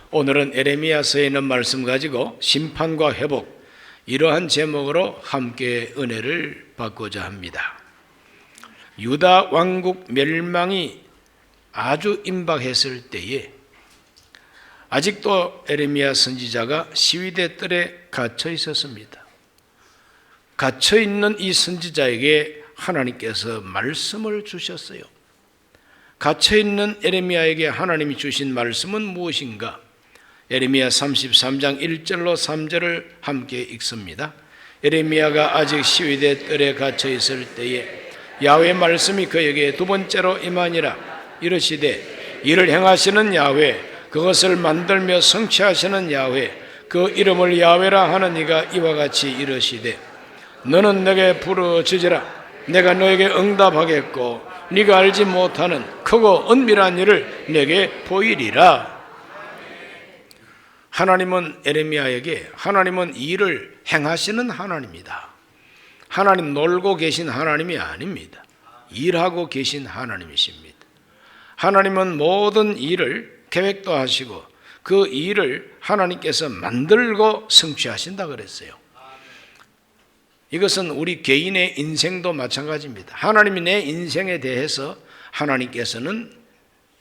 오늘은 에레미야서에 있는 말씀 가지고 심판과 회복, 이러한 제목으로 함께 은혜를 받고자 합니다. 유다 왕국 멸망이 아주 임박했을 때에 아직도 에레미야 선지자가 시위대 뜰에 갇혀 있었습니다. 갇혀 있는 이 선지자에게 하나님께서 말씀을 주셨어요. 갇혀 있는 에레미야에게 하나님이 주신 말씀은 무엇인가? 에레미야 33장 1절로 3절을 함께 읽습니다. 에레미야가 아직 시위대 뜰에 갇혀 있을 때에 야훼의 말씀이 그에게 두 번째로 임하니라. 이르시되 이를 행하시는 야훼, 그것을 만들며 성취하시는 야훼, 그 이름을 야훼라 하는 이가 이와 같이 이르시되 너는 내게 부르짖으라. 내가 너에게 응답하겠고 네가 알지 못하는 크고 은밀한 일을 내게 보이리라. 하나님은 에레미야에게 하나님은 일을 행하시는 하나님이다. 하나님 놀고 계신 하나님이 아닙니다. 일하고 계신 하나님이십니다. 하나님은 모든 일을 계획도 하시고 그 일을 하나님께서 만들고 성취하신다 그랬어요. 이것은 우리 개인의 인생도 마찬가지입니다. 하나님이 내 인생에 대해서 하나님께서는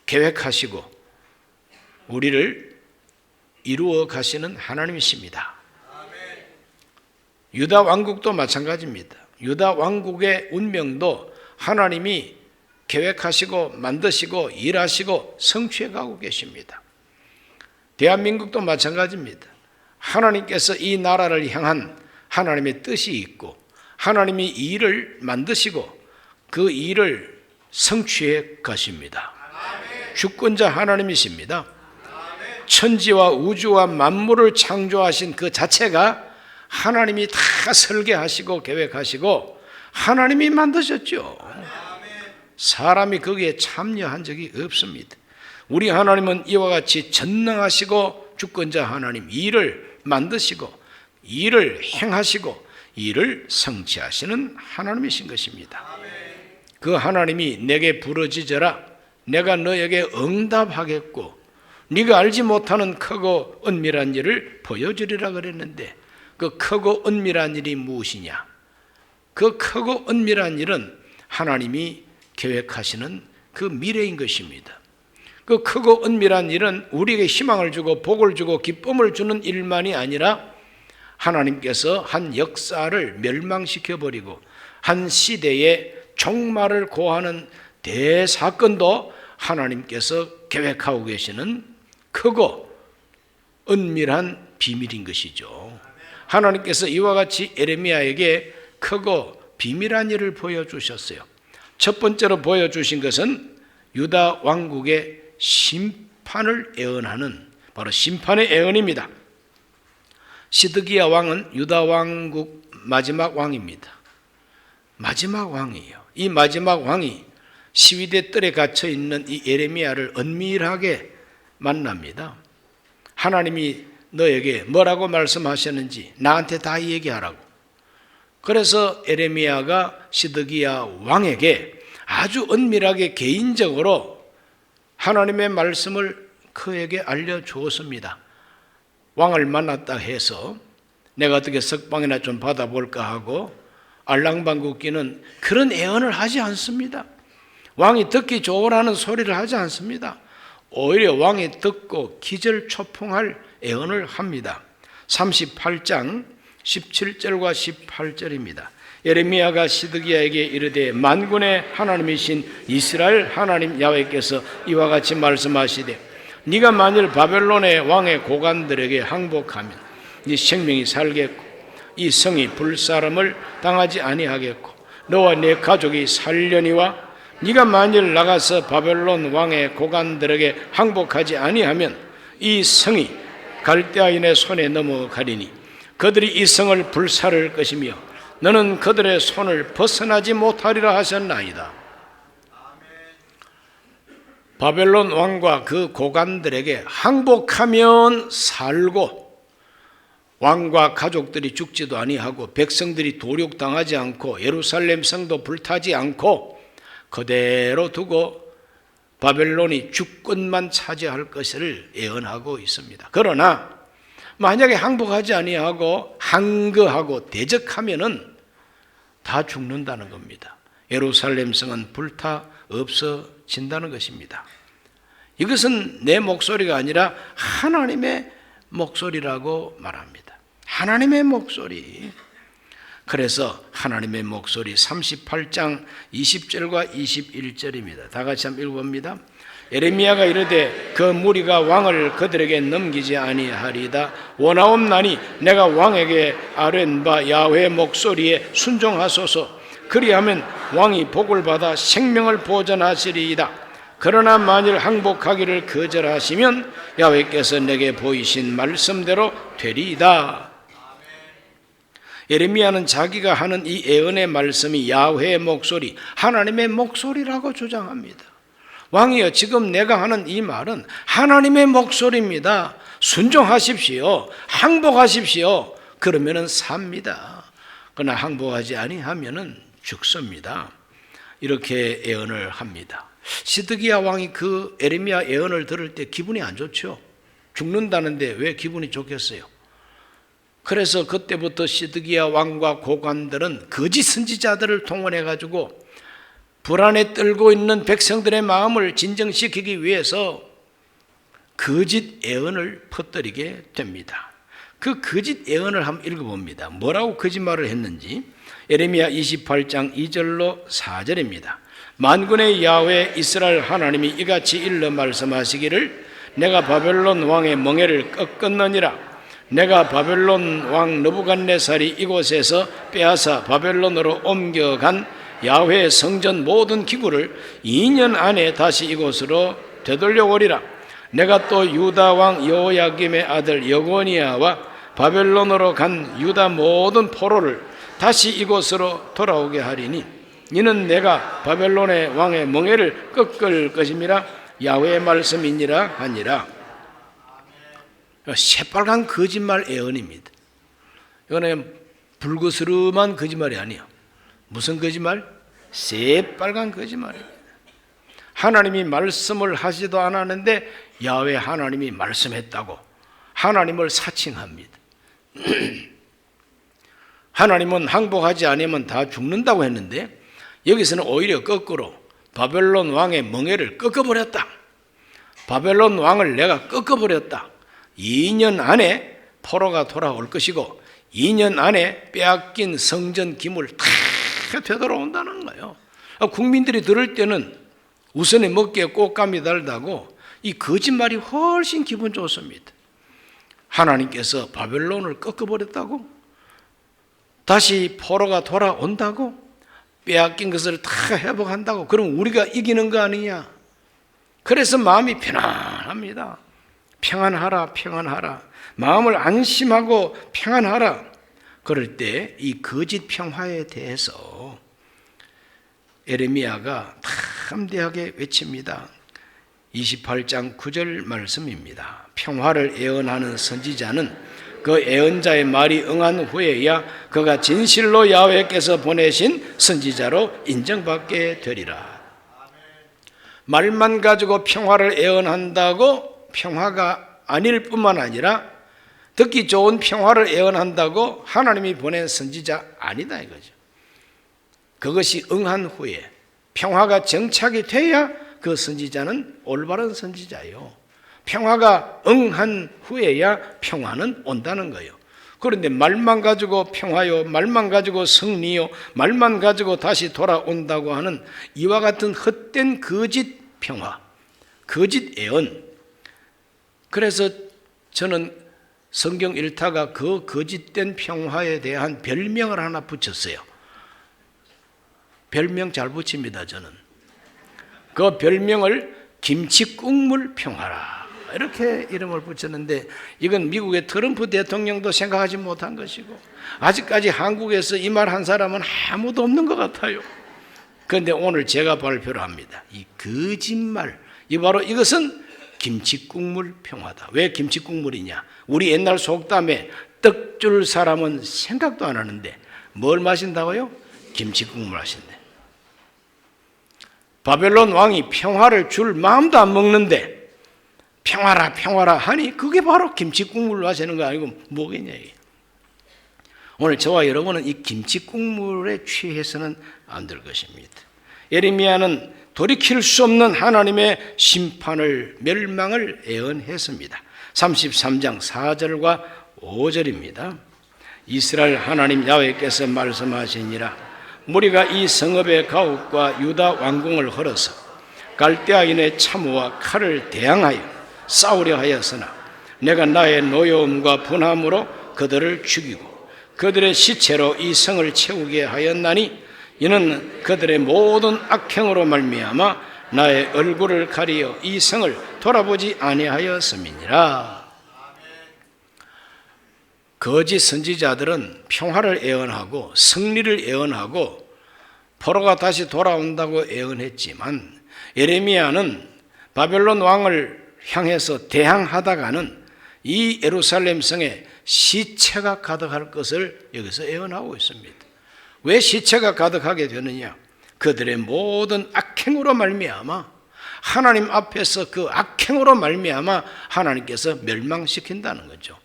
계획하시고 우리를 이루어 가시는 하나님이십니다. 유다 왕국도 마찬가지입니다. 유다 왕국의 운명도 하나님이 계획하시고 만드시고 일하시고 성취해 가고 계십니다. 대한민국도 마찬가지입니다. 하나님께서 이 나라를 향한 하나님의 뜻이 있고 하나님이 이 일을 만드시고 그 일을 성취해 가십니다. 주권자 하나님이십니다. 천지와 우주와 만물을 창조하신 그 자체가 하나님이 다 설계하시고 계획하시고 하나님이 만드셨죠. 사람이 거기에 참여한 적이 없습니다. 우리 하나님은 이와 같이 전능하시고 주권자 하나님, 일을 만드시고 일을 행하시고 일을 성취하시는 하나님이신 것입니다. 그 하나님이 내게 부르짖어라. 내가 너에게 응답하겠고 네가 알지 못하는 크고 은밀한 일을 보여주리라 그랬는데 그 크고 은밀한 일이 무엇이냐? 그 크고 은밀한 일은 하나님이 계획하시는 그 미래인 것입니다. 그 크고 은밀한 일은 우리에게 희망을 주고 복을 주고 기쁨을 주는 일만이 아니라 하나님께서 한 역사를 멸망시켜버리고 한 시대의 종말을 고하는 대사건도 하나님께서 계획하고 계시는 크고 은밀한 비밀인 것이죠. 하나님께서 이와 같이 에레미야에게 크고 비밀한 일을 보여주셨어요. 첫 번째로 보여주신 것은 유다 왕국의 심판을 예언하는 바로 심판의 예언입니다. 시드기야 왕은 유다 왕국 마지막 왕입니다. 마지막 왕이에요. 이 마지막 왕이 시위대 뜰에 갇혀 있는 이 에레미야를 은밀하게 만납니다. 하나님이 너에게 뭐라고 말씀하셨는지 나한테 다 얘기하라고. 그래서 에레미야가 시드기야 왕에게 아주 은밀하게 개인적으로 하나님의 말씀을 그에게 알려주었습니다. 왕을 만났다 해서 내가 어떻게 석방이나 좀 받아볼까 하고 알랑방귀 는 그런 애언을 하지 않습니다. 왕이 듣기 좋으라는 소리를 하지 않습니다. 오히려 왕이 듣고 기절초풍할 애언을 합니다. 38장 17절과 18절입니다. 에레미야가 시드기야에게 이르되 만군의 하나님이신 이스라엘 하나님 야훼께서 이와 같이 말씀하시되 네가 만일 바벨론의 왕의 고관들에게 항복하면 네 생명이 살겠고 이 성이 불사름을 당하지 아니하겠고 너와 네 가족이 살려니와 네가 만일 나가서 바벨론 왕의 고관들에게 항복하지 아니하면 이 성이 갈대아인의 손에 넘어가리니 그들이 이 성을 불사를 것이며 너는 그들의 손을 벗어나지 못하리라 하셨나이다. 바벨론 왕과 그 고관들에게 항복하면 살고 왕과 가족들이 죽지도 아니하고 백성들이 도륙당하지 않고 예루살렘 성도 불타지 않고 그대로 두고 바벨론이 주권만 차지할 것을 예언하고 있습니다. 그러나 만약에 항복하지 아니하고 항거하고 대적하면은 다 죽는다는 겁니다. 예루살렘 성은 불타 없어진다는 것입니다. 이것은 내 목소리가 아니라 하나님의 목소리라고 말합니다. 하나님의 목소리. 그래서 하나님의 목소리 38장 20절과 21절입니다. 다 같이 한번 읽어봅니다. 예레미야가 이르되 그 무리가 왕을 그들에게 넘기지 아니하리이다. 원하옵나니 내가 왕에게 아뢰는 바 야훼의 목소리에 순종하소서. 그리하면 왕이 복을 받아 생명을 보전하시리이다. 그러나 만일 항복하기를 거절하시면 야훼께서 내게 보이신 말씀대로 되리이다. 예레미야는 자기가 하는 이 예언의 말씀이 야훼의 목소리, 하나님의 목소리라고 주장합니다. 왕이여, 지금 내가 하는 이 말은 하나님의 목소리입니다. 순종하십시오. 항복하십시오. 그러면은 삽니다. 그러나 항복하지 아니하면은 죽습니다. 이렇게 예언을 합니다. 시드기야 왕이 그 예레미야 예언을 들을 때 기분이 안 좋죠. 죽는다는데 왜 기분이 좋겠어요? 그래서 그때부터 시드기야 왕과 고관들은 거짓 선지자들을 동원해 가지고 불안에 떨고 있는 백성들의 마음을 진정시키기 위해서 거짓 예언을 퍼뜨리게 됩니다. 그 거짓 예언을 한번 읽어봅니다. 뭐라고 거짓말을 했는지. 예레미야 28장 2절로 4절입니다. 만군의 야훼 이스라엘 하나님이 이같이 일러 말씀하시기를 내가 바벨론 왕의 멍에를 꺾었느니라. 내가 바벨론 왕 느부갓네살이 이곳에서 빼앗아 바벨론으로 옮겨간 야훼 성전 모든 기구를 2년 안에 다시 이곳으로 되돌려 오리라. 내가 또 유다 왕 여호야김의 아들 여고니아와 바벨론으로 간 유다 모든 포로를 다시 이곳으로 돌아오게 하리니 이는 내가 바벨론의 왕의 멍에를 꺾을 것임이라 야훼의 말씀이니라 하니라. 새빨간 거짓말 예언입니다. 이거는 불그스름한 거짓말이 아니에요. 무슨 거짓말? 새빨간 거짓말입니다. 하나님이 말씀을 하지도 않았는데 야훼 하나님이 말씀했다고 하나님을 사칭합니다. 하나님은 항복하지 않으면 다 죽는다고 했는데 여기서는 오히려 거꾸로 바벨론 왕의 멍에를 꺾어버렸다. 바벨론 왕을 내가 꺾어버렸다. 2년 안에 포로가 돌아올 것이고 2년 안에 빼앗긴 성전 기물 다 되돌아온다는 거예요. 국민들이 들을 때는 우선에 먹기에 꽃감이 달다고 이 거짓말이 훨씬 기분 좋습니다. 하나님께서 바벨론을 꺾어버렸다고? 다시 포로가 돌아온다고? 빼앗긴 것을 다 회복한다고? 그럼 우리가 이기는 거 아니냐? 그래서 마음이 편안합니다. 평안하라, 평안하라. 마음을 안심하고 평안하라. 그럴 때 이 거짓 평화에 대해서 예레미야가 담대하게 외칩니다. 28장 9절 말씀입니다. 평화를 예언하는 선지자는 그 예언자의 말이 응한 후에야 그가 진실로 야훼께서 보내신 선지자로 인정받게 되리라. 말만 가지고 평화를 예언한다고 평화가 아닐 뿐만 아니라 듣기 좋은 평화를 예언한다고 하나님이 보낸 선지자 아니다 이거죠. 그것이 응한 후에 평화가 정착이 돼야 그 선지자는 올바른 선지자예요. 평화가 응한 후에야 평화는 온다는 거예요. 그런데 말만 가지고 평화요, 말만 가지고 승리요, 말만 가지고 다시 돌아온다고 하는 이와 같은 헛된 거짓 평화, 거짓 예언. 그래서 저는 성경 일타가 그 거짓된 평화에 대한 별명을 하나 붙였어요. 별명 잘 붙입니다, 저는. 그 별명을 김치국물 평화라. 이렇게 이름을 붙였는데 이건 미국의 트럼프 대통령도 생각하지 못한 것이고 아직까지 한국에서 이 말 한 사람은 아무도 없는 것 같아요. 그런데 오늘 제가 발표를 합니다. 이 거짓말, 바로 이것은 김치국물 평화다. 왜 김치국물이냐? 우리 옛날 속담에 떡 줄 사람은 생각도 안 하는데 뭘 마신다고요? 김치국물 하신대. 바벨론 왕이 평화를 줄 마음도 안 먹는데 평화라 평화라 하니 그게 바로 김치국물 마시는 거 아니고 뭐겠냐 이게. 오늘 저와 여러분은 이 김치국물에 취해서는 안 될 것입니다. 예레미야는 돌이킬 수 없는 하나님의 심판을, 멸망을 예언했습니다. 33장 4절과 5절입니다. 이스라엘 하나님 야훼께서 말씀하시니라. 무리가 이 성읍의 가옥과 유다 왕궁을 헐어서 갈대아인의 참호와 칼을 대항하여 싸우려 하였으나 내가 나의 노여움과 분함으로 그들을 죽이고 그들의 시체로 이 성을 채우게 하였나니 이는 그들의 모든 악행으로 말미암아 나의 얼굴을 가리어 이 성을 돌아보지 아니하였음이니라. 거짓 선지자들은 평화를 예언하고 승리를 예언하고 포로가 다시 돌아온다고 예언했지만 예레미야는 바벨론 왕을 향해서 대항하다가는 이 예루살렘 성에 시체가 가득할 것을 여기서 예언하고 있습니다. 왜 시체가 가득하게 되느냐? 그들의 모든 악행으로 말미암아 하나님 앞에서 그 악행으로 말미암아 하나님께서 멸망시킨다는 거죠.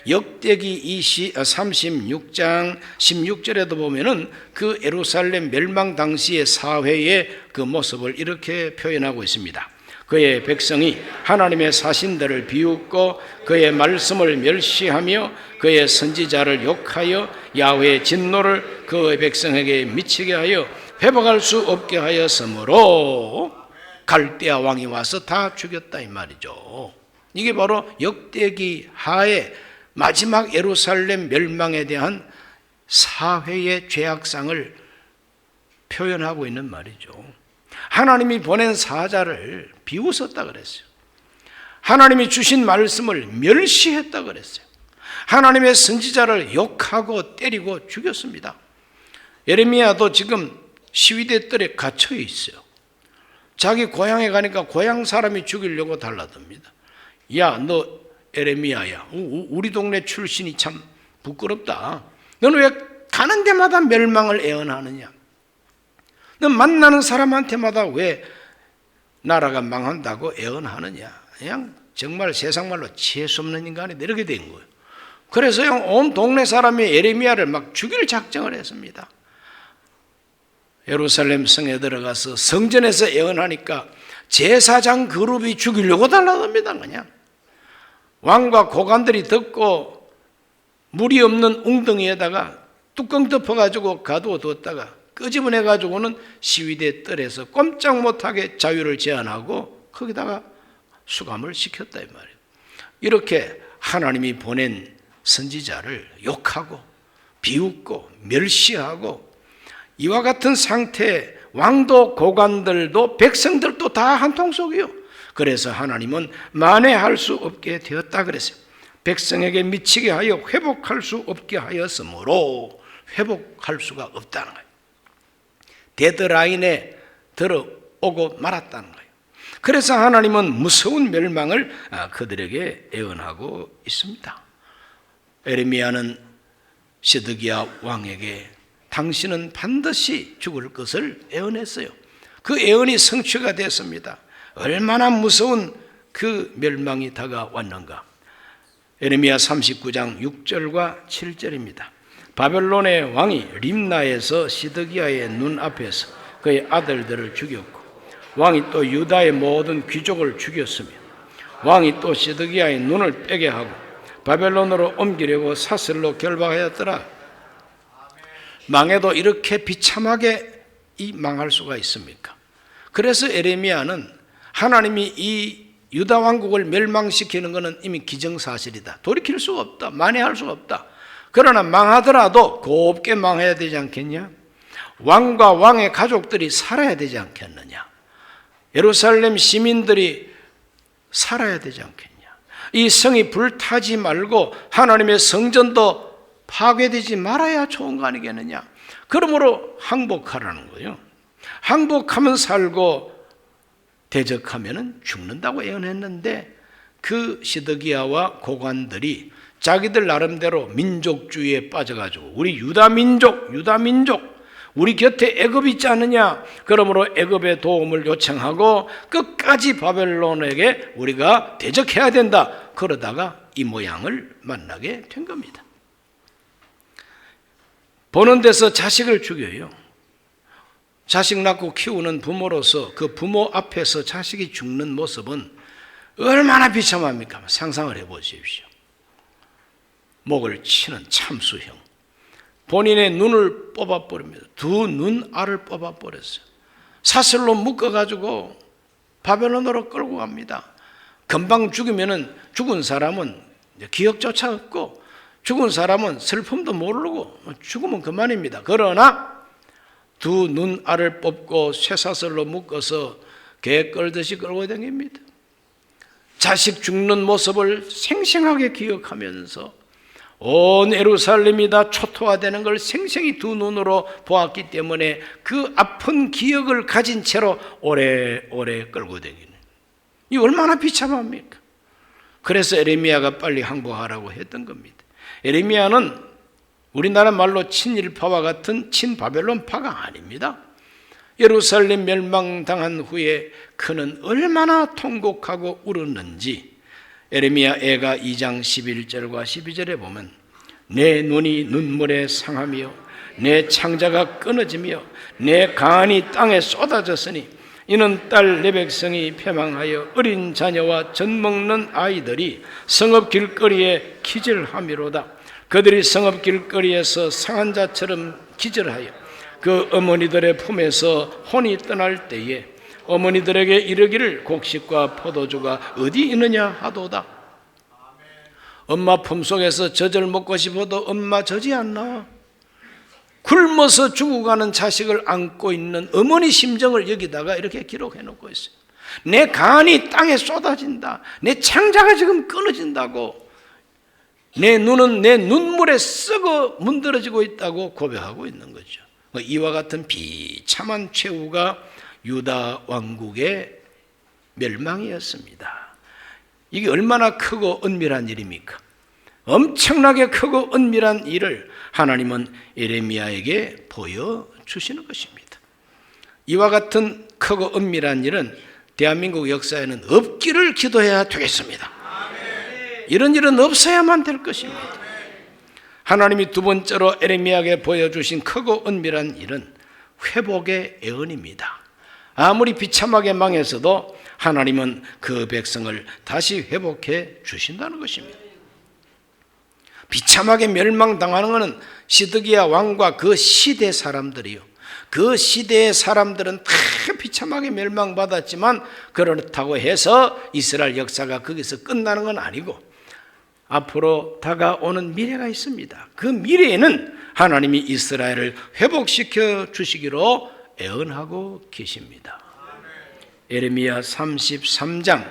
역대기 36장 16절에도 보면은 그 예루살렘 멸망 당시의 사회의 그 모습을 이렇게 표현하고 있습니다. 그의 백성이 하나님의 사신들을 비웃고 그의 말씀을 멸시하며 그의 선지자를 욕하여 야훼의 진노를 그의 백성에게 미치게 하여 회복할 수 없게 하였으므로 갈대아 왕이 와서 다 죽였다 이 말이죠. 이게 바로 역대기 하의 마지막 예루살렘 멸망에 대한 사회의 죄악상을 표현하고 있는 말이죠. 하나님이 보낸 사자를 비웃었다 그랬어요. 하나님이 주신 말씀을 멸시했다 그랬어요. 하나님의 선지자를 욕하고 때리고 죽였습니다. 예레미야도 지금 시위대 뜰에 갇혀 있어요. 자기 고향에 가니까 고향 사람이 죽이려고 달라듭니다. 야, 너 예레미야야, 우리 동네 출신이 참 부끄럽다. 너는 왜 가는 데마다 멸망을 예언하느냐? 너 만나는 사람한테마다 왜 나라가 망한다고 예언하느냐? 그냥 정말 세상 말로 지혜수 없는 인간이 이렇게 된 거예요. 그래서 온 동네 사람이 예레미야를 막 죽일 작정을 했습니다. 예루살렘 성에 들어가서 성전에서 예언하니까 제사장 그룹이 죽이려고 달라듭니다. 그냥 왕과 고관들이 듣고 물이 없는 웅덩이에다가 뚜껑 덮어가지고 가두어뒀다가 끄집어내가지고는 시위대 뜰에서 꼼짝 못하게 자유를 제한하고 거기다가 수감을 시켰다 이 말이에요. 이렇게 하나님이 보낸 선지자를 욕하고 비웃고 멸시하고 이와 같은 상태에 왕도 고관들도 백성들도 다 한통속이요. 그래서 하나님은 만회할 수 없게 되었다 그랬어요. 백성에게 미치게 하여 회복할 수 없게 하였으므로 회복할 수가 없다는 거예요. 데드라인에 들어오고 말았다는 거예요. 그래서 하나님은 무서운 멸망을 그들에게 예언하고 있습니다. 예레미야는 시드기야 왕에게 당신은 반드시 죽을 것을 예언했어요. 그 예언이 성취가 됐습니다. 얼마나 무서운 그 멸망이 다가왔는가. 예레미야 39장 6절과 7절입니다. 바벨론의 왕이 림나에서 시드기야의 눈앞에서 그의 아들들을 죽였고 왕이 또 유다의 모든 귀족을 죽였으며 왕이 또 시드기야의 눈을 빼게 하고 바벨론으로 옮기려고 사슬로 결박하였더라. 망해도 이렇게 비참하게 망할 수가 있습니까? 그래서 예레미야는 하나님이 이 유다 왕국을 멸망시키는 것은 이미 기정사실이다. 돌이킬 수가 없다. 만회할 수가 없다. 그러나 망하더라도 곱게 망해야 되지 않겠냐? 왕과 왕의 가족들이 살아야 되지 않겠느냐? 예루살렘 시민들이 살아야 되지 않겠냐? 이 성이 불타지 말고 하나님의 성전도 파괴되지 말아야 좋은 거 아니겠느냐? 그러므로 항복하라는 거예요. 항복하면 살고 대적하면 죽는다고 예언했는데 그 시드기야와 고관들이 자기들 나름대로 민족주의에 빠져가지고 우리 유다 민족 우리 곁에 애굽이 있지 않느냐? 그러므로 애굽의 도움을 요청하고 끝까지 바벨론에게 우리가 대적해야 된다. 그러다가 이 모양을 만나게 된 겁니다. 보는 데서 자식을 죽여요. 자식 낳고 키우는 부모로서 그 부모 앞에서 자식이 죽는 모습은 얼마나 비참합니까? 상상을 해보십시오. 목을 치는 참수형, 본인의 눈을 뽑아버립니다. 두 눈알을 뽑아버렸어요. 사슬로 묶어가지고 바벨론으로 끌고 갑니다. 금방 죽으면은 죽은 사람은 기억조차 없고 죽은 사람은 슬픔도 모르고 죽으면 그만입니다. 그러나 두 눈알을 뽑고 쇠사슬로 묶어서 개 끌듯이 끌고 다닙니다. 자식 죽는 모습을 생생하게 기억하면서 온 예루살렘이 다 초토화되는 걸 생생히 두 눈으로 보았기 때문에 그 아픈 기억을 가진 채로 오래오래 끌고 다니는, 이 얼마나 비참합니까? 그래서 에레미야가 빨리 항복하라고 했던 겁니다. 에레미야는 우리나라 말로 친일파와 같은 친바벨론파가 아닙니다. 예루살렘 멸망당한 후에 그는 얼마나 통곡하고 울었는지 에레미야 애가 2장 11절과 12절에 보면 내 눈이 눈물에 상하며 내 창자가 끊어지며 내 간이 땅에 쏟아졌으니 이는 딸 내 백성이 패망하여 어린 자녀와 젖먹는 아이들이 성읍 길거리에 기절함이로다. 그들이 성읍 길거리에서 상한 자처럼 기절하여 그 어머니들의 품에서 혼이 떠날 때에 어머니들에게 이르기를 곡식과 포도주가 어디 있느냐 하도다. 엄마 품속에서 젖을 먹고 싶어도 엄마 젖이 안 나와. 굶어서 죽어가는 자식을 안고 있는 어머니 심정을 여기다가 이렇게 기록해 놓고 있어요. 내 간이 땅에 쏟아진다. 내 창자가 지금 끊어진다고. 내 눈은 내 눈물에 썩어 문드러지고 있다고 고백하고 있는 거죠. 이와 같은 비참한 최후가 유다 왕국의 멸망이었습니다. 이게 얼마나 크고 은밀한 일입니까? 엄청나게 크고 은밀한 일을 하나님은 예레미야에게 보여주시는 것입니다. 이와 같은 크고 은밀한 일은 대한민국 역사에는 없기를 기도해야 되겠습니다. 이런 일은 없어야만 될 것입니다. 하나님이 두 번째로 예레미야에게 보여주신 크고 은밀한 일은 회복의 예언입니다. 아무리 비참하게 망해서도 하나님은 그 백성을 다시 회복해 주신다는 것입니다. 비참하게 멸망당하는 것은 시드기야 왕과 그 시대 사람들이요. 그 시대의 사람들은 다 비참하게 멸망받았지만 그렇다고 해서 이스라엘 역사가 거기서 끝나는 건 아니고 앞으로 다가오는 미래가 있습니다. 그 미래에는 하나님이 이스라엘을 회복시켜 주시기로 예언하고 계십니다. 예레미야 33장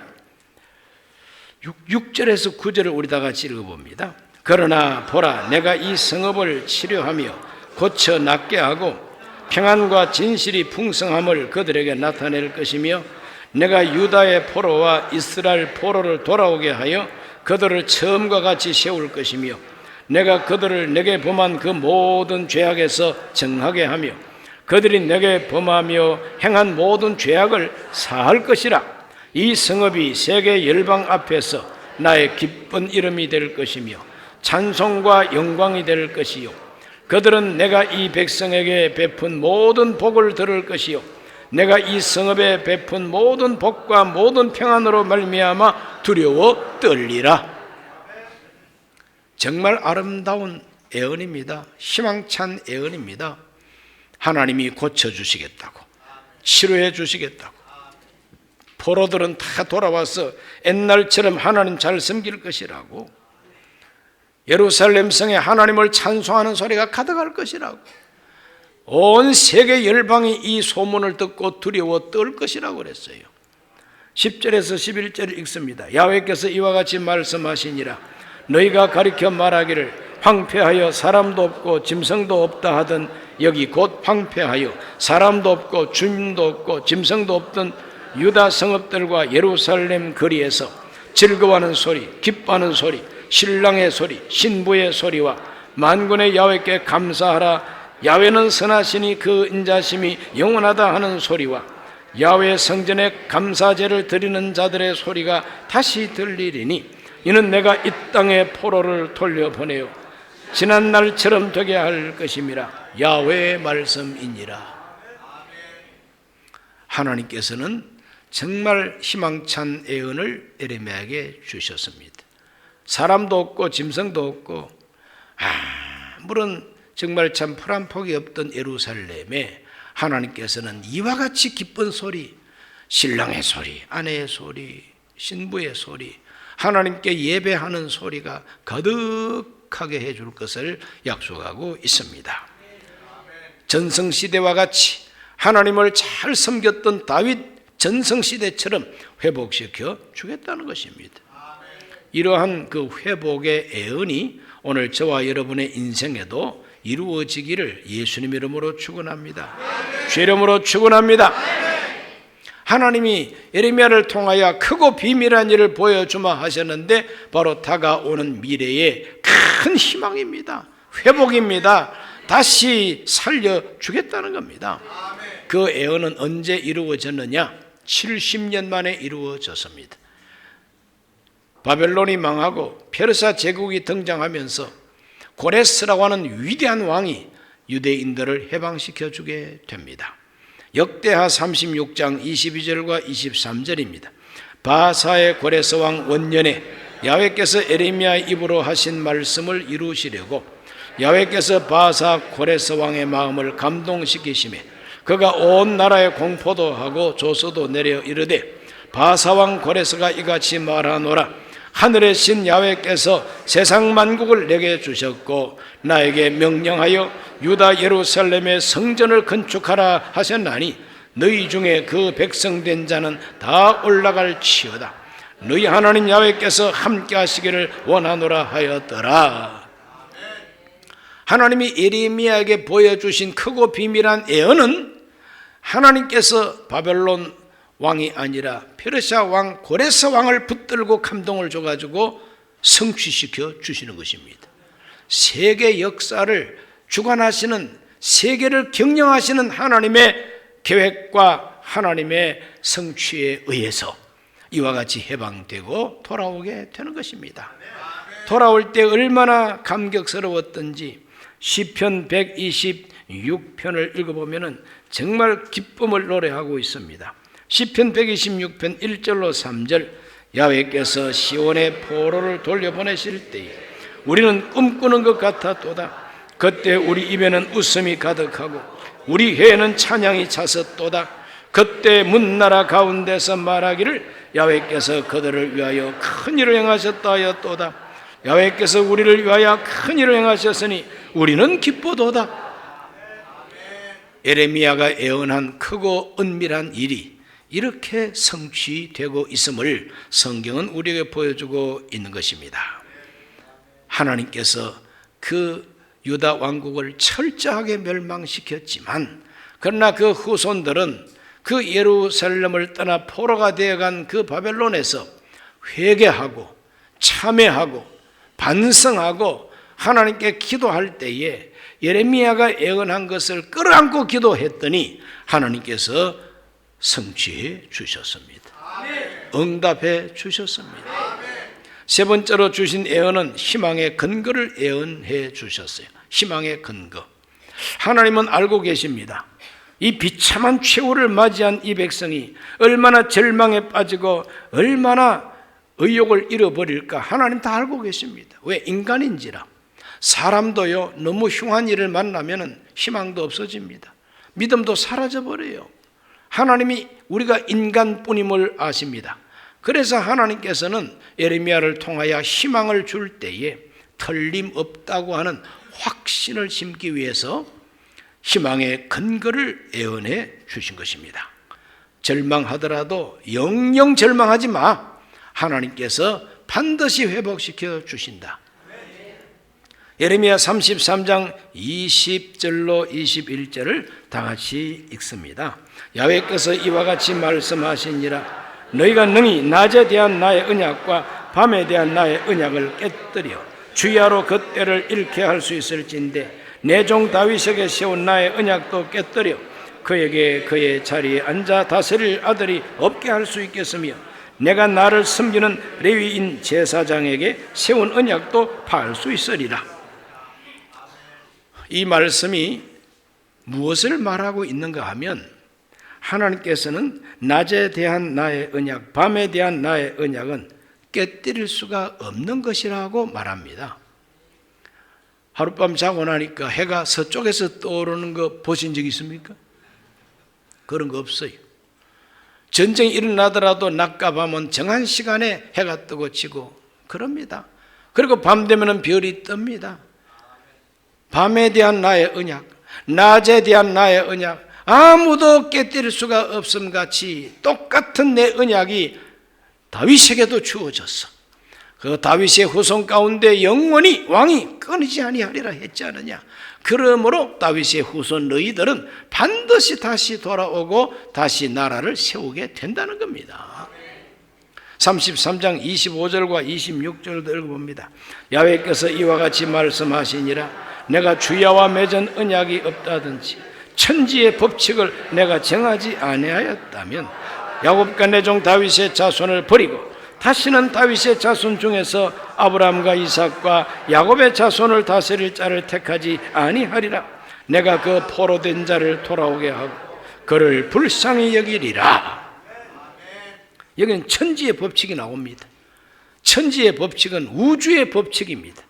6절에서 9절을 우리 다 같이 읽어봅니다. 그러나 보라, 내가 이 성읍을 치료하며 고쳐 낫게 하고 평안과 진실이 풍성함을 그들에게 나타낼 것이며 내가 유다의 포로와 이스라엘 포로를 돌아오게 하여 그들을 처음과 같이 세울 것이며 내가 그들을 내게 범한 그 모든 죄악에서 정하게 하며 그들이 내게 범하며 행한 모든 죄악을 사할 것이라. 이 성읍이 세계 열방 앞에서 나의 기쁜 이름이 될 것이며 찬송과 영광이 될 것이요 그들은 내가 이 백성에게 베푼 모든 복을 들을 것이요 내가 이 성읍에 베푼 모든 복과 모든 평안으로 말미암아 두려워 떨리라. 정말 아름다운 예언입니다. 희망찬 예언입니다. 하나님이 고쳐주시겠다고, 치료해 주시겠다고, 포로들은 다 돌아와서 옛날처럼 하나님 잘 섬길 것이라고, 예루살렘 성에 하나님을 찬송하는 소리가 가득할 것이라고, 온 세계 열방이 이 소문을 듣고 두려워 떨 것이라고 그랬어요. 10절에서 11절을 읽습니다. 야훼께서 이와 같이 말씀하시니라. 너희가 가리켜 말하기를 황폐하여 사람도 없고 짐승도 없다 하던 여기 곧 황폐하여 사람도 없고 주민도 없고 짐승도 없던 유다 성읍들과 예루살렘 거리에서 즐거워하는 소리, 기뻐하는 소리, 신랑의 소리, 신부의 소리와 만군의 야훼께 감사하라 야훼는 선하시니 그 인자심이 영원하다 하는 소리와 야훼 성전에 감사제를 드리는 자들의 소리가 다시 들리리니 이는 내가 이 땅에 포로를 돌려보내요 지난 날처럼 되게 할 것임이라. 야훼의 말씀이니라. 하나님께서는 정말 희망찬 예언을 예레미야에게 주셨습니다. 사람도 없고 짐승도 없고 아무런 정말 참 풀한 폭이 없던 예루살렘에 하나님께서는 이와 같이 기쁜 소리, 신랑의 소리, 아내의 소리, 신부의 소리, 하나님께 예배하는 소리가 가득하게 해줄 것을 약속하고 있습니다. 전성시대와 같이 하나님을 잘 섬겼던 다윗 전성시대처럼 회복시켜 주겠다는 것입니다. 이러한 그 회복의 예언이 오늘 저와 여러분의 인생에도 이루어지기를 예수님 이름으로 축원합니다. 주 이름으로 축원합니다. 하나님이 예레미야를 통하여 크고 비밀한 일을 보여주마 하셨는데 바로 다가오는 미래의 큰 희망입니다. 회복입니다. 다시 살려주겠다는 겁니다. 그 예언은 언제 이루어졌느냐? 70년 만에 이루어졌습니다. 바벨론이 망하고 페르사 제국이 등장하면서 고레스라고 하는 위대한 왕이 유대인들을 해방시켜 주게 됩니다. 역대하 36장 22절과 23절입니다. 바사의 고레스 왕 원년에 야훼께서 예레미야의 입으로 하신 말씀을 이루시려고 야훼께서 바사 고레스 왕의 마음을 감동시키시매 그가 온 나라에 공포도 하고 조서도 내려 이르되 바사 왕 고레스가 이같이 말하노라. 하늘의 신 야훼께서 세상 만국을 내게 주셨고 나에게 명령하여 유다 예루살렘의 성전을 건축하라 하셨나니 너희 중에 그 백성된 자는 다 올라갈 치어다. 너희 하나님 야훼께서 함께 하시기를 원하노라 하였더라. 하나님이 예레미야에게 보여주신 크고 비밀한 예언은 하나님께서 바벨론 왕이 아니라 페르시아 왕 고레스 왕을 붙들고 감동을 줘가지고 성취시켜 주시는 것입니다. 세계 역사를 주관하시는, 세계를 경영하시는 하나님의 계획과 하나님의 성취에 의해서 이와 같이 해방되고 돌아오게 되는 것입니다. 돌아올 때 얼마나 감격스러웠던지 시편 126편을 읽어보면 정말 기쁨을 노래하고 있습니다. 시편 126편 1절로 3절 야훼께서 시온의 포로를 돌려보내실 때에 우리는 꿈꾸는 것 같았도다. 그때 우리 입에는 웃음이 가득하고 우리 혀에는 찬양이 찼었도다. 그때 문나라 가운데서 말하기를 야훼께서 그들을 위하여 큰 일을 행하셨다 하였도다. 야훼께서 우리를 위하여 큰 일을 행하셨으니 우리는 기쁘도다. 예레미야가 예언한 크고 은밀한 일이 이렇게 성취되고 있음을 성경은 우리에게 보여주고 있는 것입니다. 하나님께서 그 유다 왕국을 철저하게 멸망시켰지만 그러나 그 후손들은 그 예루살렘을 떠나 포로가 되어간 그 바벨론에서 회개하고 참회하고 반성하고 하나님께 기도할 때에 예레미야가 예언한 것을 끌어안고 기도했더니 하나님께서 성취해 주셨습니다. 응답해 주셨습니다. 세 번째로 주신 예언은 희망의 근거를 예언해 주셨어요. 희망의 근거. 하나님은 알고 계십니다. 이 비참한 최후를 맞이한 이 백성이 얼마나 절망에 빠지고 얼마나 의욕을 잃어버릴까 하나님 다 알고 계십니다. 왜? 인간인지라. 사람도요 너무 흉한 일을 만나면 희망도 없어집니다. 믿음도 사라져버려요. 하나님이 우리가 인간뿐임을 아십니다. 그래서 하나님께서는 예레미야를 통하여 희망을 줄 때에 틀림없다고 하는 확신을 심기 위해서 희망의 근거를 예언해 주신 것입니다. 절망하더라도 영영 절망하지 마. 하나님께서 반드시 회복시켜 주신다. 예레미야 33장 20절로 21절을 다 같이 읽습니다. 야훼께서 이와 같이 말씀하시니라. 너희가 능히 낮에 대한 나의 언약과 밤에 대한 나의 언약을 깨뜨려 주야로 그 때를 잃게 할 수 있을진데 내 종 다윗에게 세운 나의 언약도 깨뜨려 그에게 그의 자리에 앉아 다스릴 아들이 없게 할 수 있겠으며 내가 나를 섬기는 레위인 제사장에게 세운 언약도 파할 수 있으리라. 이 말씀이 무엇을 말하고 있는가 하면 하나님께서는 낮에 대한 나의 언약, 밤에 대한 나의 언약은 깨뜨릴 수가 없는 것이라고 말합니다. 하룻밤 자고 나니까 해가 서쪽에서 떠오르는 거 보신 적 있습니까? 그런 거 없어요. 전쟁이 일어나더라도 낮과 밤은 정한 시간에 해가 뜨고 지고 그럽니다. 그리고 밤 되면 별이 뜹니다. 밤에 대한 나의 언약, 낮에 대한 나의 언약, 아무도 깨뜨릴 수가 없음 같이 똑같은 내 언약이 다윗에게도 주어졌어. 그 다윗의 후손 가운데 영원히 왕이 끊이지 아니하리라 했지 않느냐. 그러므로 다윗의 후손 너희들은 반드시 다시 돌아오고 다시 나라를 세우게 된다는 겁니다. 33장 25절과 26절도 읽어봅니다. 야훼께서 이와 같이 말씀하시니라. 내가 주야와 맺은 언약이 없다든지 천지의 법칙을 내가 정하지 아니하였다면 야곱과 내 종 다윗의 자손을 버리고 다시는 다윗의 자손 중에서 아브라함과 이삭과 야곱의 자손을 다스릴 자를 택하지 아니하리라. 내가 그 포로된 자를 돌아오게 하고 그를 불쌍히 여기리라. 여기는 천지의 법칙이 나옵니다. 천지의 법칙은 우주의 법칙입니다.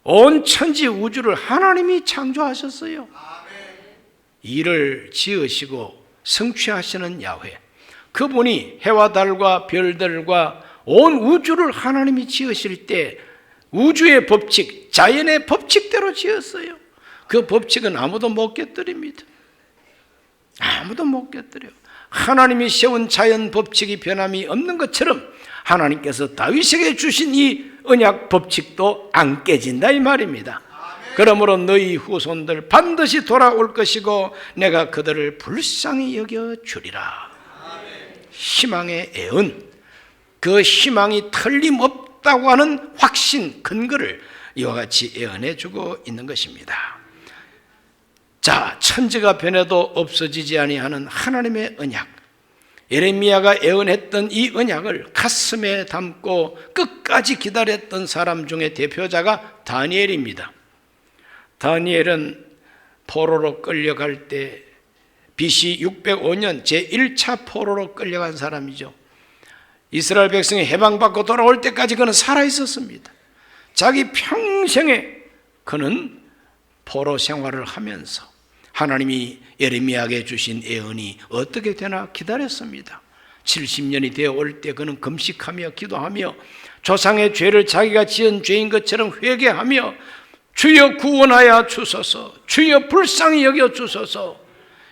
온 천지 우주를 하나님이 창조하셨어요. 이를 지으시고 성취하시는 야훼, 그분이 해와 달과 별들과 온 우주를 하나님이 지으실 때 우주의 법칙, 자연의 법칙대로 지었어요. 그 법칙은 아무도 못 깨뜨립니다. 아무도 못 깨뜨려요. 하나님이 세운 자연 법칙이 변함이 없는 것처럼 하나님께서 다윗에게 주신 이 언약 법칙도 안 깨진다 이 말입니다. 그러므로 너희 후손들 반드시 돌아올 것이고 내가 그들을 불쌍히 여겨주리라. 희망의 애언, 그 희망이 틀림없다고 하는 확신, 근거를 이와 같이 애언해주고 있는 것입니다. 자, 천지가 변해도 없어지지 아니하는 하나님의 언약, 예레미야가 애언했던 이 언약을 가슴에 담고 끝까지 기다렸던 사람 중에 대표자가 다니엘입니다. 다니엘은 포로로 끌려갈 때 BC 605년 제1차 포로로 끌려간 사람이죠. 이스라엘 백성이 해방받고 돌아올 때까지 그는 살아있었습니다. 자기 평생에 그는 포로 생활을 하면서 하나님이 예레미야에게 주신 예언이 어떻게 되나 기다렸습니다. 70년이 되어 올 때 그는 금식하며 기도하며 조상의 죄를 자기가 지은 죄인 것처럼 회개하며 주여 구원하여 주소서, 주여 불쌍히 여겨 주소서,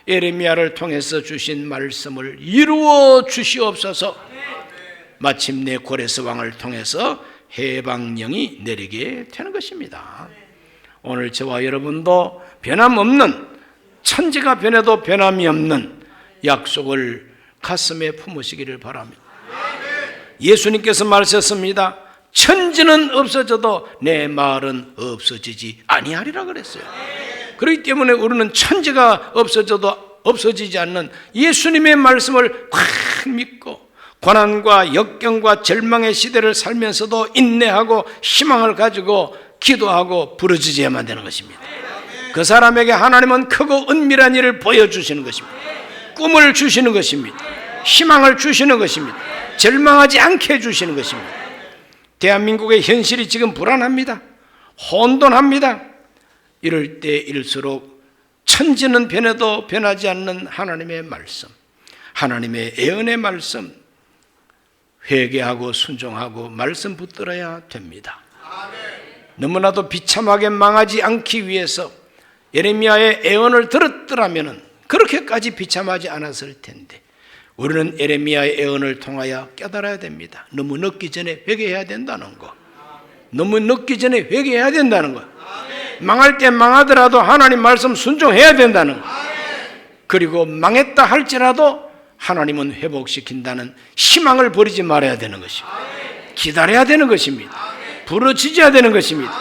예레미야를 통해서 주신 말씀을 이루어 주시옵소서. 마침내 고레스 왕을 통해서 해방령이 내리게 되는 것입니다. 오늘 저와 여러분도 변함없는, 천지가 변해도 변함이 없는 약속을 가슴에 품으시기를 바랍니다. 예수님께서 말씀하셨습니다. 천지는 없어져도 내 말은 없어지지 아니하리라 그랬어요. 그렇기 때문에 우리는 천지가 없어져도 없어지지 않는 예수님의 말씀을 확 믿고 고난과 역경과 절망의 시대를 살면서도 인내하고 희망을 가지고 기도하고 부르짖어야만 되는 것입니다. 그 사람에게 하나님은 크고 은밀한 일을 보여주시는 것입니다. 꿈을 주시는 것입니다. 희망을 주시는 것입니다. 절망하지 않게 해주시는 것입니다. 대한민국의 현실이 지금 불안합니다. 혼돈합니다. 이럴 때일수록 천지는 변해도 변하지 않는 하나님의 말씀, 하나님의 예언의 말씀, 회개하고 순종하고 말씀 붙들어야 됩니다. 너무나도 비참하게 망하지 않기 위해서 예레미야의 예언을 들었더라면 그렇게까지 비참하지 않았을 텐데 우리는 예레미야의 예언을 통하여 깨달아야 됩니다. 너무 늦기 전에 회개해야 된다는 거, 너무 늦기 전에 회개해야 된다는 거, 망할 때 망하더라도 하나님 말씀 순종해야 된다는 거, 그리고 망했다 할지라도 하나님은 회복시킨다는 희망을 버리지 말아야 되는 것입니다. 기다려야 되는 것입니다. 부르짖어야 되는 것입니다.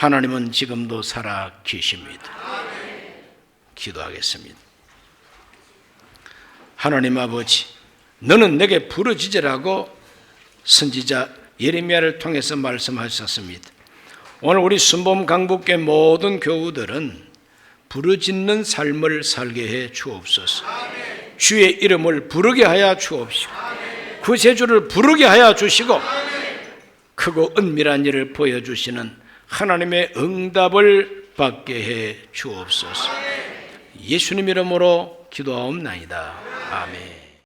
하나님은 지금도 살아 계십니다. 기도하겠습니다. 하나님 아버지, 너는 내게 부르짖으라고 선지자 예레미야를 통해서 말씀하셨습니다. 오늘 우리 순복음 강북교회 모든 교우들은 부르짖는 삶을 살게 해 주옵소서. 주의 이름을 부르게 하여 주옵시고 구세주를 부르게 하여 주시고 크고 은밀한 일을 보여주시는 하나님의 응답을 받게 해 주옵소서. 예수님 이름으로 기도하옵나이다. 아멘.